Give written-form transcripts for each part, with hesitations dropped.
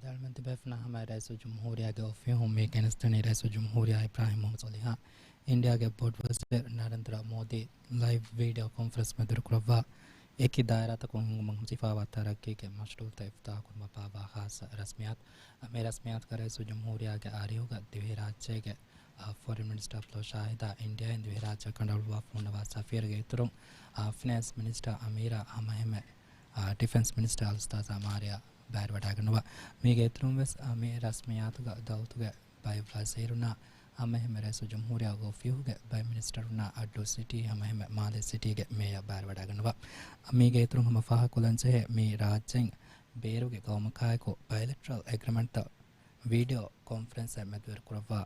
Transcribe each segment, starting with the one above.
Dalman Tibefna Hamad as Jumhuria go film make and stunning as Jumhuria Ibrahim Soliha. India get board was Narendra Modi live video conference with Rukrava. Eki daira ta kung mangsifa wataraki ke mashru taifta kurma baba khas rasmiyat me rasmiyat करे सो जमहूरिया के आर्यों का दिव्य राज्य के foreign minister प्लो Shahida India इन दिव्य राज्य कंडलवा फोनवा सफीर के तुरंग finance minister अमीरा अमहमे defense minister अलस्ताज़ अमारिया बैर बटागनवा मी के तुरंग बस मे rasmiyat का दाउत के बाय फ्लासेरुना अमहमे रेसो जमहूरिया को फ्यू के बाय मिनिस्टर ना अड्डो सिटी अमहमे माले सिटी के मेया बैर बटागनवा मी के तुरंग हम फाहा कुलन से मी राज्य बेरो के गाँव में खाए को bilateral agreement ता वीडियो कॉन्फ्रेंस में द्वार कुरवा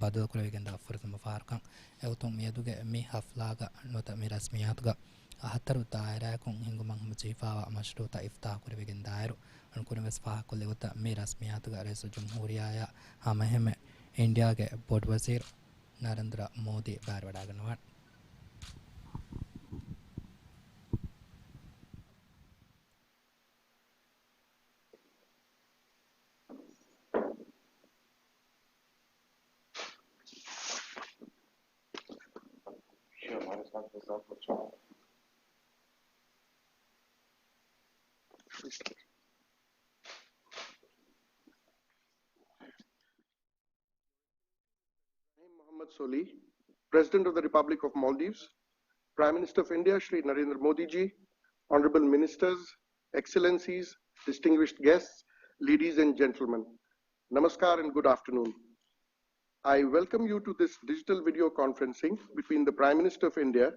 बदल कुरवे के अंदर फर्स्ट में फारकां एवं मेरे दुगे मी हफ्लागा नोता मेरा स्मियात गा हत्तर उतारा को हिंगो मंग मुझीफा मशरू ता इफ्ताह कुरवे के अंदर उनको ने बस फाह को लेवता मेरा स्मियात गा रेसो जमहूरिया या हमें इंडिया के बोर्ड वज़ीर नरेंद्र मोदी बार बड़ागनवान Soli, President of the Republic of Maldives, Prime Minister of India, Shri Narendra Modi ji, Honorable Ministers, Excellencies, distinguished guests, ladies and gentlemen, Namaskar and good afternoon. I welcome you to this digital video conferencing between the Prime Minister of India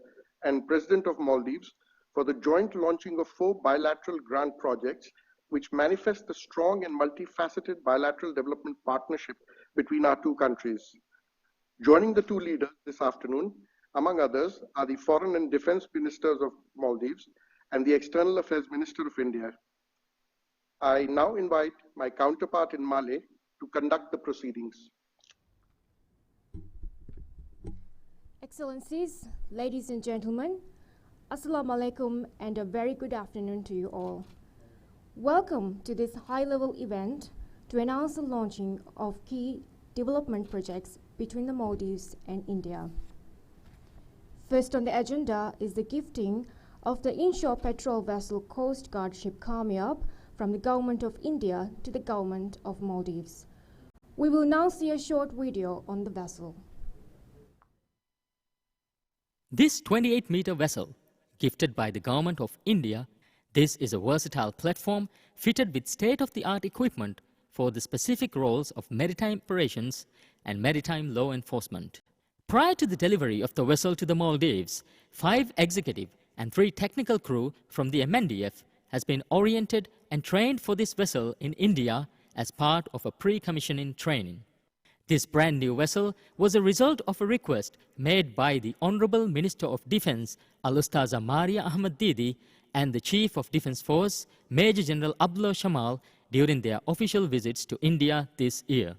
and President of Maldives for the joint launching of 4 bilateral grant projects which manifest the strong and multifaceted bilateral development partnership between our two countries. Joining the two leaders this afternoon, among others, are the Foreign and Defense Ministers of Maldives and the External Affairs Minister of India. I now invite my counterpart in Malé to conduct the proceedings. Excellencies, ladies and gentlemen, Assalamu alaikum and a very good afternoon to you all. Welcome to this high-level event to announce the launching of key development projects between the Maldives and India. First on the agenda is the gifting of the inshore patrol vessel Coast Guard ship Kamiab from the Government of India to the Government of Maldives. We will now see a short video on the vessel. This 28-meter vessel, gifted by the Government of India, this is a versatile platform fitted with state-of-the-art equipment for the specific roles of maritime operations and maritime law enforcement. Prior to the delivery of the vessel to the Maldives, 5 executive and 3 technical crew from the MNDF has been oriented and trained for this vessel in India as part of a pre-commissioning training. This brand new vessel was a result of a request made by the Honorable Minister of Defence Al-Ustaza Maria Ahmad Didi and the Chief of Defence Force Major General Abdullah Shamal during their official visits to India this year.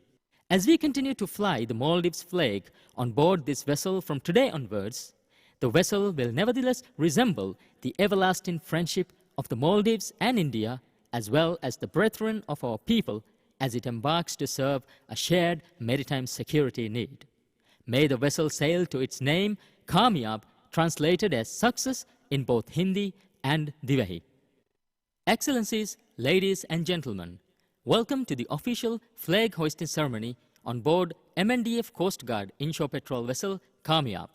As we continue to fly the Maldives flag on board this vessel from today onwards, the vessel will nevertheless resemble the everlasting friendship of the Maldives and India, as well as the brethren of our people, as it embarks to serve a shared maritime security need. May the vessel sail to its name, Kamiab, translated as success in both Hindi and Divahi. Excellencies, ladies and gentlemen, welcome to the official flag hoisting ceremony on board MNDF Coast Guard inshore patrol vessel Kamiab.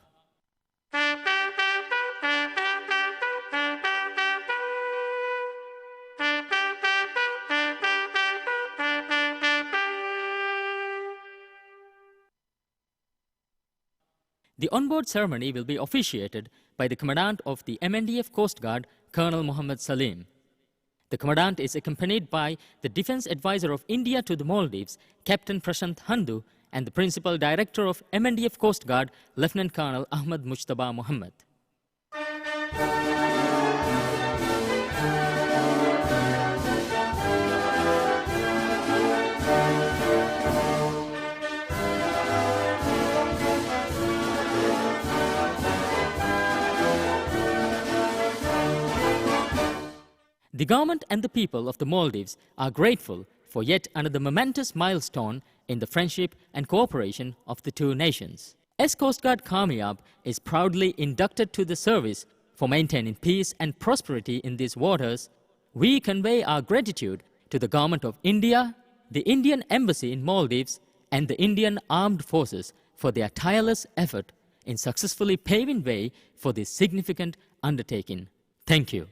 The onboard ceremony will be officiated by the Commandant of the MNDF Coast Guard, Colonel Muhammad Salim. The Commandant is accompanied by the Defence Advisor of India to the Maldives, Captain Prashant Handu, and the Principal Director of MNDF Coast Guard, Lieutenant Colonel Ahmad Mujtaba Muhammad. The government and the people of the Maldives are grateful for yet another momentous milestone in the friendship and cooperation of the two nations. As Coast Guard Kamiyab is proudly inducted to the service for maintaining peace and prosperity in these waters, we convey our gratitude to the Government of India, the Indian Embassy in Maldives, and the Indian Armed Forces for their tireless effort in successfully paving way for this significant undertaking. Thank you.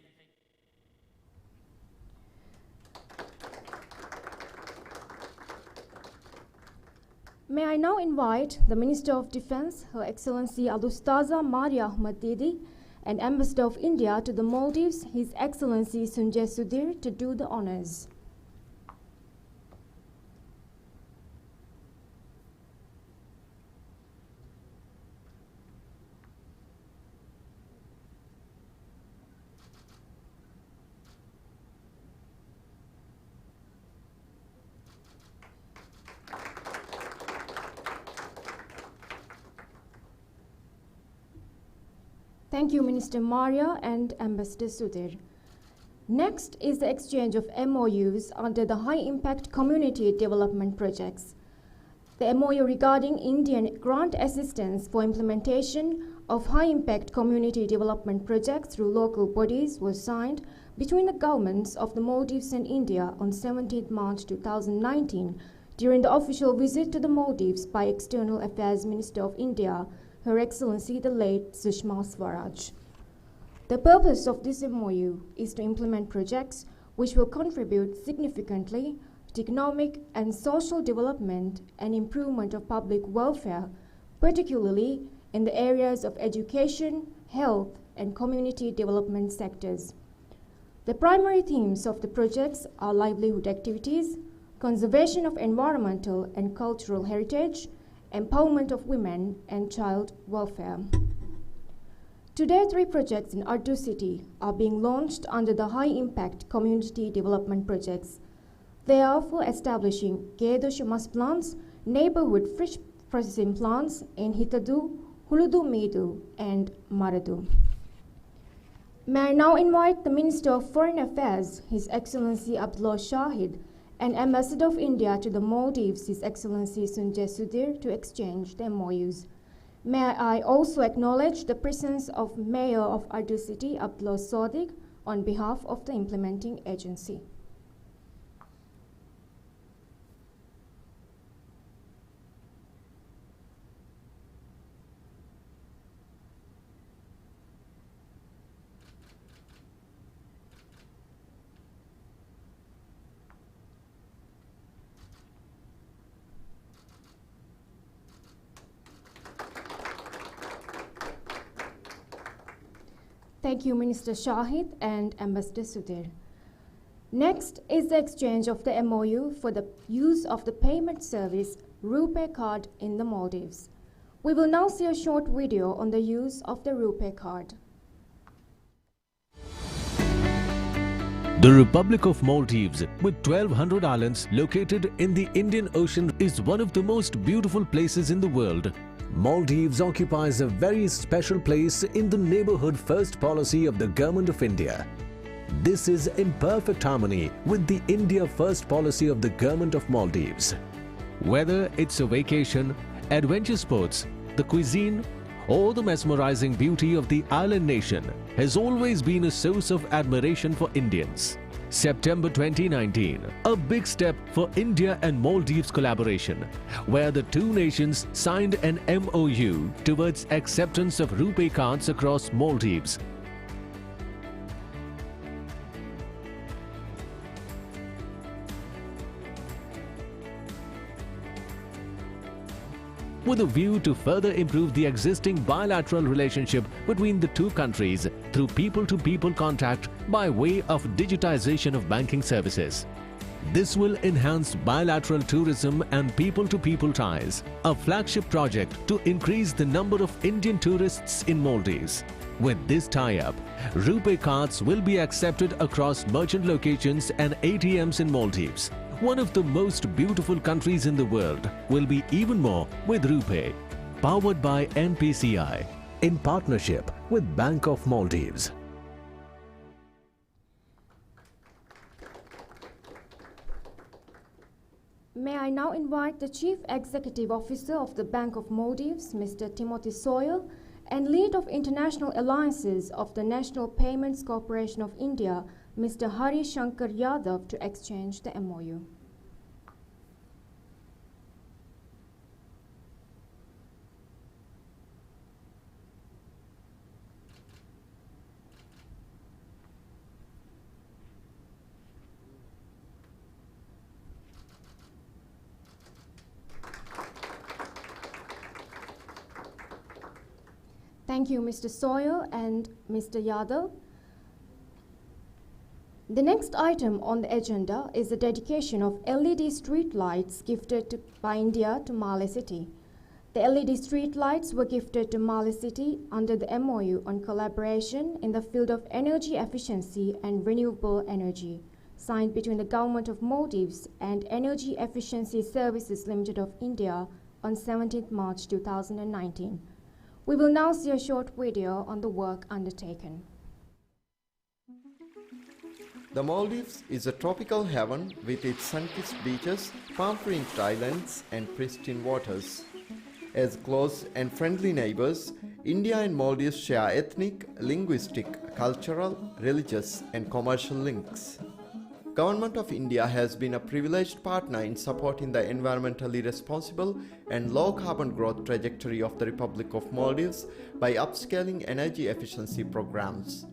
May I now invite the Minister of Defense, Her Excellency Alustaza Maria Ahmad Didi, and Ambassador of India to the Maldives, His Excellency Sunjay Sudhir, to do the honors. Thank you, Minister Maria and Ambassador Sudhir. Next is the exchange of MOUs under the High Impact Community Development Projects. The MOU regarding Indian grant assistance for implementation of high impact community development projects through local bodies was signed between the governments of the Maldives and India on 17 March 2019 during the official visit to the Maldives by External Affairs Minister of India, Her Excellency the late Sushma Swaraj. The purpose of this MOU is to implement projects which will contribute significantly to economic and social development and improvement of public welfare, particularly in the areas of education, health, and community development sectors. The primary themes of the projects are livelihood activities, conservation of environmental and cultural heritage, empowerment of women, and child welfare. Today, 3 projects in Urdu City are being launched under the High Impact Community Development Projects. They are for establishing Gedo Mass plants, neighborhood fish processing plants in Hitadu, Huludu Medu, and Maradu. May I now invite the Minister of Foreign Affairs, His Excellency Abdullah Shahid, and Ambassador of India to the Maldives, His Excellency Sunjay Sudhir, to exchange the MOUs. May I also acknowledge the presence of Mayor of Urdu City, Abdullah Sadiq, on behalf of the implementing agency. Thank you, Minister Shahid and Ambassador Sudhir. Next is the exchange of the MOU for the use of the payment service RuPay card in the Maldives. We will now see a short video on the use of the RuPay card. The Republic of Maldives, with 1,200 islands located in the Indian Ocean, is one of the most beautiful places in the world. Maldives occupies a very special place in the neighborhood first policy of the Government of India. This is in perfect harmony with the India first policy of the Government of Maldives. Whether it's a vacation, adventure sports, the cuisine, or the mesmerizing beauty of the island nation has always been a source of admiration for Indians. September 2019, a big step for India and Maldives collaboration, where the two nations signed an MOU towards acceptance of RuPay cards across Maldives. with a view to further improve the existing bilateral relationship between the two countries through people-to-people contact by way of digitization of banking services. This will enhance bilateral tourism and people-to-people ties, a flagship project to increase the number of Indian tourists in Maldives. With this tie-up, RuPay cards will be accepted across merchant locations and ATMs in Maldives. One of the most beautiful countries in the world will be even more with RuPay, powered by NPCI, in partnership with Bank of Maldives. May I now invite the Chief Executive Officer of the Bank of Maldives, Mr. Timothy Sawyer, and Lead of International Alliances of the National Payments Corporation of India, Mr. Hari Shankar Yadav, to exchange the MOU. Thank you, Mr. Sawyer and Mr. Yadav. The next item on the agenda is the dedication of LED street lights gifted by India to Malé City. The LED street lights were gifted to Malé City under the MOU on collaboration in the field of energy efficiency and renewable energy, signed between the Government of Maldives and Energy Efficiency Services Limited of India on 17th March 2019. We will now see a short video on the work undertaken. The Maldives is a tropical haven with its sun-kissed beaches, palm-fringed islands and pristine waters. As close and friendly neighbors, India and Maldives share ethnic, linguistic, cultural, religious and commercial links. Government of India has been a privileged partner in supporting the environmentally responsible and low-carbon growth trajectory of the Republic of Maldives by upscaling energy efficiency programs.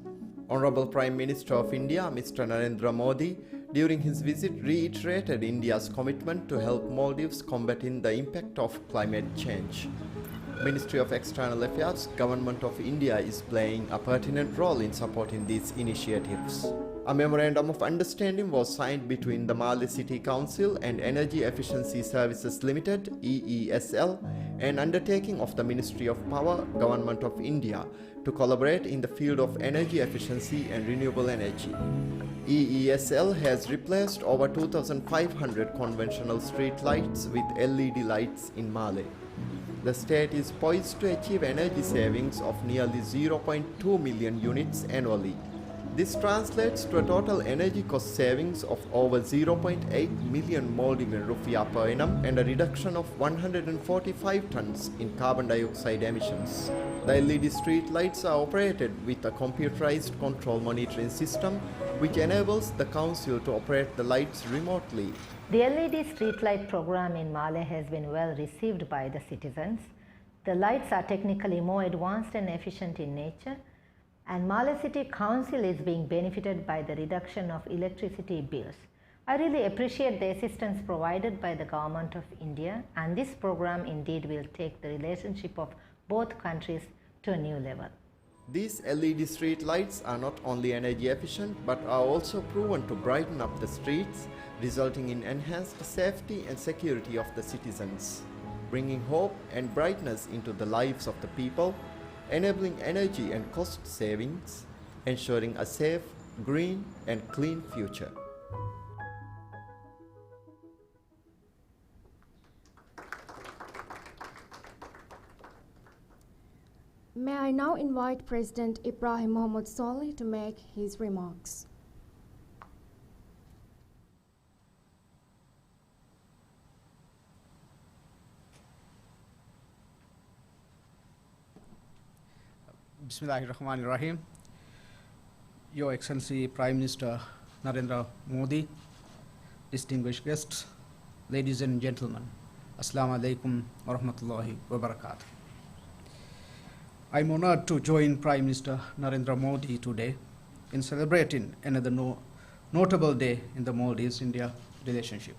Honorable Prime Minister of India, Mr. Narendra Modi, during his visit reiterated India's commitment to help Maldives combating the impact of climate change. Ministry of External Affairs, Government of India is playing a pertinent role in supporting these initiatives. A memorandum of understanding was signed between the Malé City Council and Energy Efficiency Services Limited (EESL), an undertaking of the Ministry of Power, Government of India, to collaborate in the field of energy efficiency and renewable energy. EESL has replaced over 2,500 conventional street lights with LED lights in Malé. The state is poised to achieve energy savings of nearly 0.2 million units annually. This translates to a total energy cost savings of over 0.8 million Maldivian rupiah per annum and a reduction of 145 tons in carbon dioxide emissions. The LED street lights are operated with a computerized control monitoring system which enables the council to operate the lights remotely. The LED streetlight program in Malé has been well received by the citizens. The lights are technically more advanced and efficient in nature, and Malé City Council is being benefited by the reduction of electricity bills. I really appreciate the assistance provided by the Government of India, and this program indeed will take the relationship of both countries to a new level. These LED street lights are not only energy efficient but are also proven to brighten up the streets, resulting in enhanced safety and security of the citizens, bringing hope and brightness into the lives of the people, enabling energy and cost savings, ensuring a safe, green and clean future. May I now invite President Ibrahim Mohammed Saleh to make his remarks. Bismillahirrahmanirrahim. Your Excellency Prime Minister Narendra Modi, distinguished guests, ladies and gentlemen, Assalamu alaikum wa rahmatullahi wa barakatuh. I'm honored to join Prime Minister Narendra Modi today in celebrating another notable day in the Maldives-India relationship.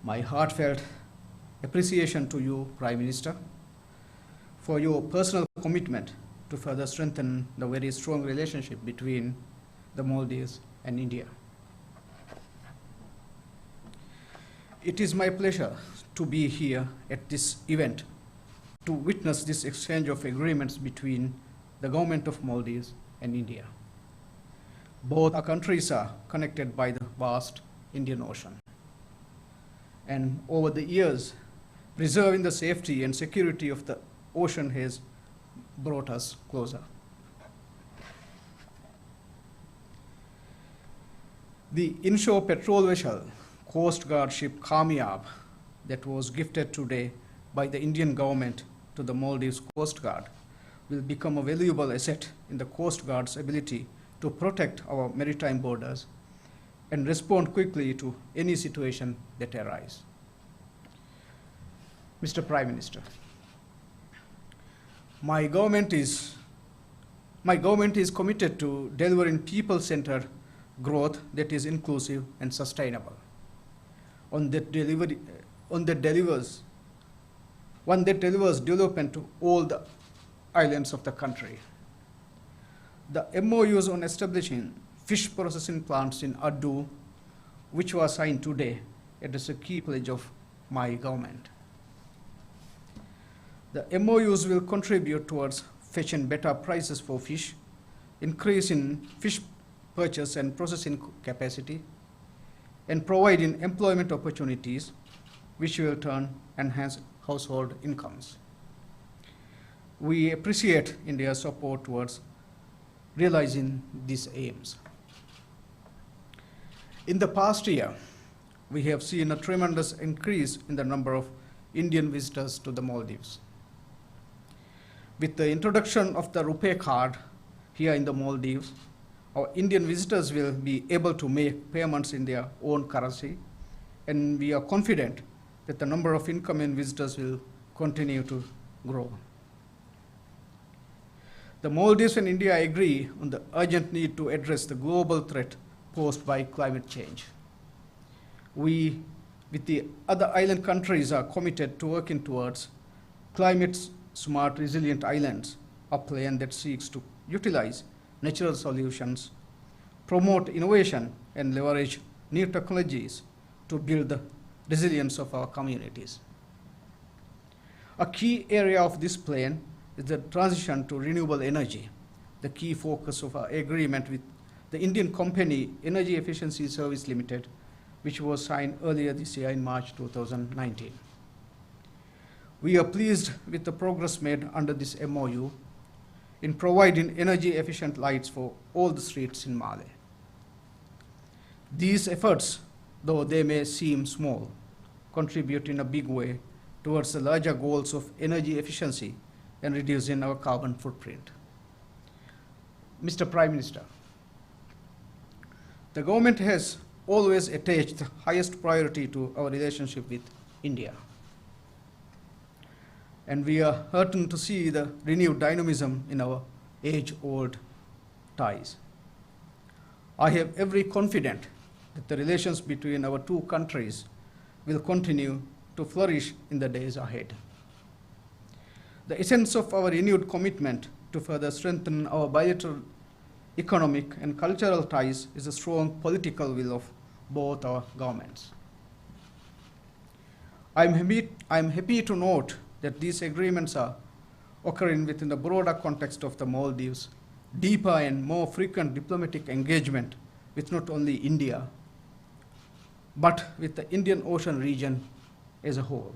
My heartfelt appreciation to you, Prime Minister, for your personal commitment to further strengthen the very strong relationship between the Maldives and India. It is my pleasure to be here at this event to witness this exchange of agreements between the Government of Maldives and India. Both our countries are connected by the vast Indian Ocean. And over the years, preserving the safety and security of the ocean has brought us closer. The inshore patrol vessel Coast Guard ship Kamyab that was gifted today by the Indian government to the Maldives Coast Guard will become a valuable asset in the Coast Guard's ability to protect our maritime borders and respond quickly to any situation that arises. Mr. Prime Minister, my government is committed to delivering people-centered growth that is inclusive and sustainable. One that delivers development to all the islands of the country. The MOUs on establishing fish processing plants in Addu, which was signed today, it is a key pledge of my government. The MOUs will contribute towards fetching better prices for fish, increase in fish purchase and processing capacity, and providing employment opportunities, which will turn enhance household incomes. We appreciate India's support towards realizing these aims. In the past year, we have seen a tremendous increase in the number of Indian visitors to the Maldives. With the introduction of the Rupee card here in the Maldives, our Indian visitors will be able to make payments in their own currency, and we are confident that the number of incoming visitors will continue to grow. The Maldives and India agree on the urgent need to address the global threat posed by climate change. We, with the other island countries, are committed to working towards climate-smart, resilient islands, a plan that seeks to utilize natural solutions, promote innovation, and leverage new technologies to build the resilience of our communities. A key area of this plan is the transition to renewable energy, the key focus of our agreement with the Indian company Energy Efficiency Service Limited, which was signed earlier this year in March 2019. We are pleased with the progress made under this MOU in providing energy-efficient lights for all the streets in Male. These efforts, though they may seem small, contribute in a big way towards the larger goals of energy efficiency and reducing our carbon footprint. Mr. Prime Minister, the government has always attached the highest priority to our relationship with India. And we are heartened to see the renewed dynamism in our age-old ties. I have every confidence that the relations between our two countries will continue to flourish in the days ahead. The essence of our renewed commitment to further strengthen our bilateral economic and cultural ties is a strong political will of both our governments. I'm happy to note that these agreements are occurring within the broader context of the Maldives' deeper and more frequent diplomatic engagement with not only India, but with the Indian Ocean region as a whole.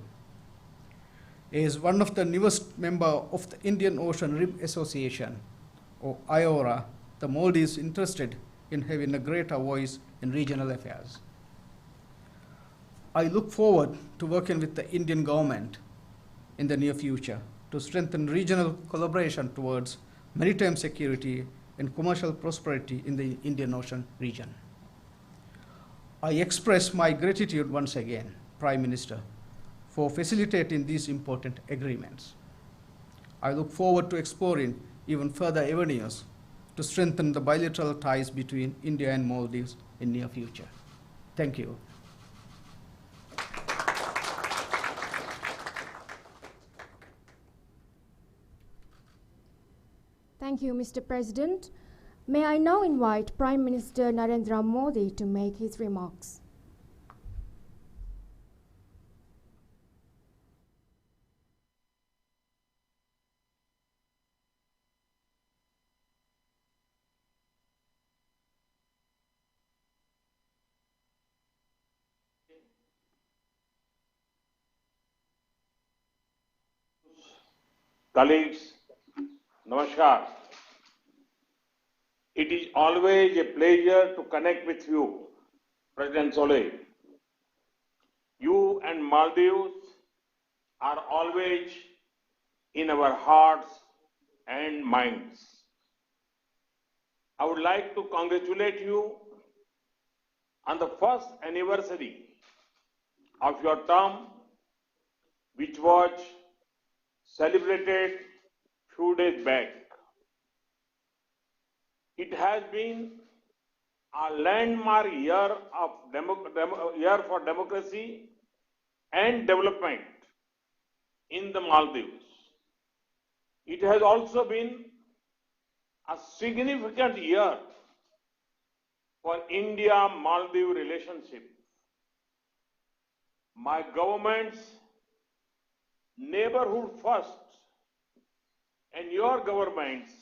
As one of the newest members of the Indian Ocean Rim Association, or IORA, the Maldives is interested in having a greater voice in regional affairs. I look forward to working with the Indian government in the near future to strengthen regional collaboration towards maritime security and commercial prosperity in the Indian Ocean region. I express my gratitude once again, Prime Minister, for facilitating these important agreements. I look forward to exploring even further avenues to strengthen the bilateral ties between India and Maldives in the near future. Thank you. Thank you, Mr. President. May I now invite Prime Minister Narendra Modi to make his remarks. Colleagues, Namaskar. It is always a pleasure to connect with you, President Solé. and Maldives are always in our hearts and minds. I would like to congratulate you on the first anniversary of your term, which was celebrated few days back. It has been a landmark year for democracy and development in the Maldives. It has also been a significant year for India-Maldives relationship. My government's neighborhood first and your government's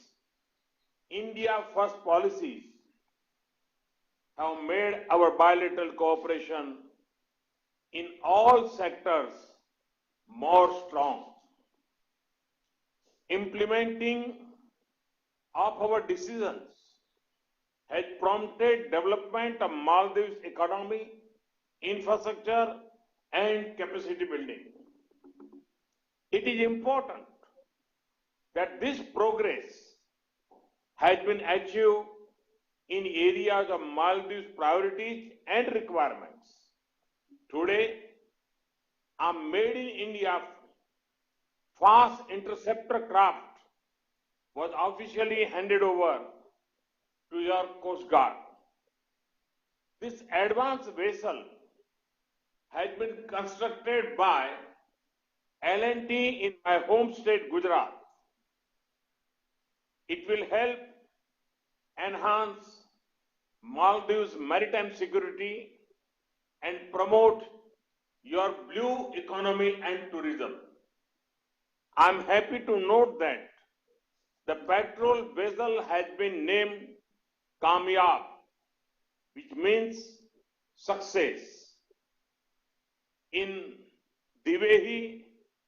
India first policies have made our bilateral cooperation in all sectors more strong. Implementing of our decisions has prompted development of Maldives economy, infrastructure and capacity building. It is important that this progress has been achieved in areas of Maldives' priorities and requirements. Today, a Made in India fast interceptor craft was officially handed over to your Coast Guard. This advanced vessel has been constructed by L&T in my home state, Gujarat. It will help enhance Maldives' maritime security and promote your blue economy and tourism. I'm happy to note that the patrol vessel has been named Kamyab, which means success, in Divehi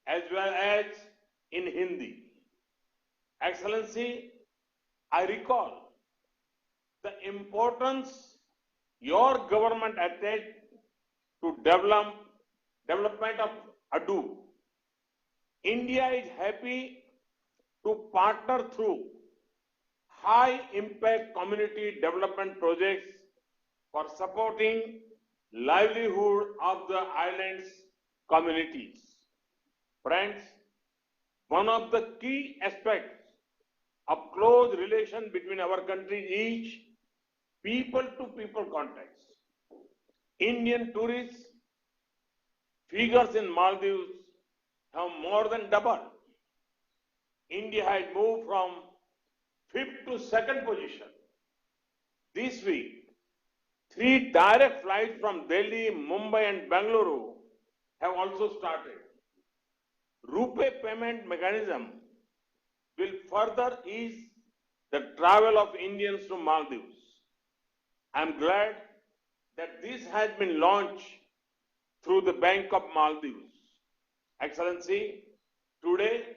as well as in Hindi. Excellency, I recall the importance your government attached to development of ADU. India is happy to partner through high impact community development projects for supporting livelihood of the island's communities. Friends, one of the key aspects of close relation between our countries is people-to-people contacts. Indian tourist figures in Maldives have more than doubled. India has moved from 5th to 2nd position. This week, 3 direct flights from Delhi, Mumbai and Bangalore have also started. RuPay payment mechanism will further ease the travel of Indians to Maldives. I am glad that this has been launched through the Bank of Maldives. Excellency, today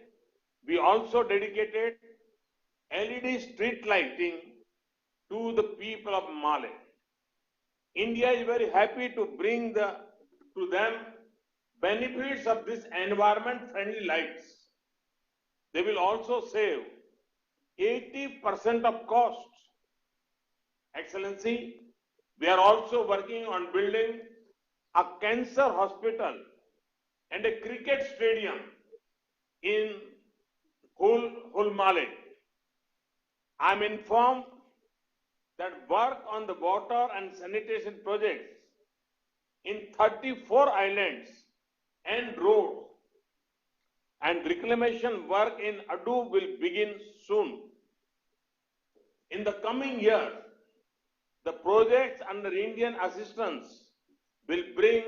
we also dedicated LED street lighting to the people of Malé. India is very happy to bring to them benefits of this environment-friendly lights. They will also save 80% of costs. Excellency, we are also working on building a cancer hospital and a cricket stadium in Hulmale. I am informed that work on the water and sanitation projects in 34 islands and roads and reclamation work in Adu will begin soon. In the coming years, the projects under Indian assistance will bring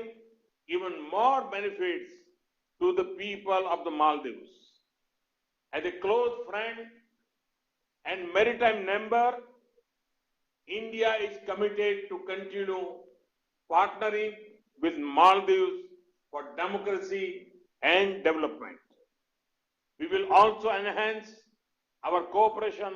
even more benefits to the people of the Maldives. As a close friend and maritime neighbor, India is committed to continue partnering with Maldives for democracy and development. We will also enhance our cooperation